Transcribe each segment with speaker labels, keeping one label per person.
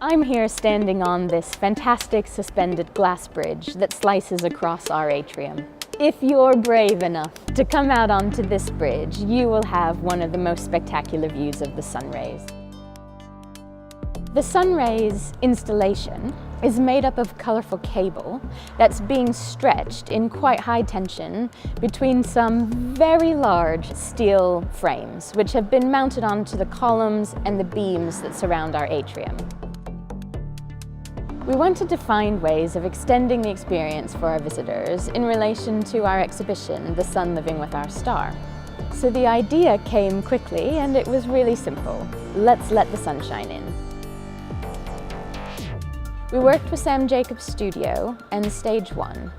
Speaker 1: I'm here standing on this fantastic suspended glass bridge that slices across our atrium. If you're brave enough to come out onto this bridge, you will have one of the most spectacular views of the sun rays. The sun rays installation is made up of colourful cable that's being stretched in quite high tension between some very large steel frames, which have been mounted onto the columns and the beams that surround our atrium. We wanted to find ways of extending the experience for our visitors in relation to our exhibition, The Sun Living with Our Star. So the idea came quickly and it was really simple. Let's let the sun shine in. We worked with Fraser Muggeridge Studio and Stage 1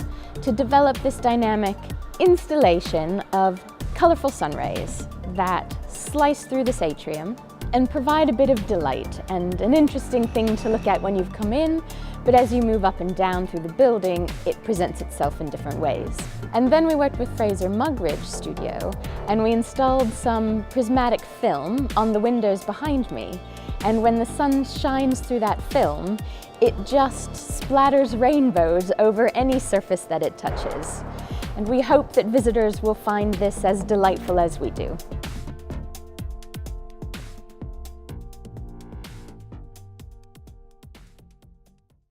Speaker 1: to develop this dynamic installation of colourful sun rays that slice through this atrium and provide a bit of delight and an interesting thing to look at when you've come in, but as you move up and down through the building, it presents itself in different ways. And then we worked with Fraser Muggeridge Studio and we installed some prismatic film on the windows behind me. And when the sun shines through that film, it just splatters rainbows over any surface that it touches. And we hope that visitors will find this as delightful as we do.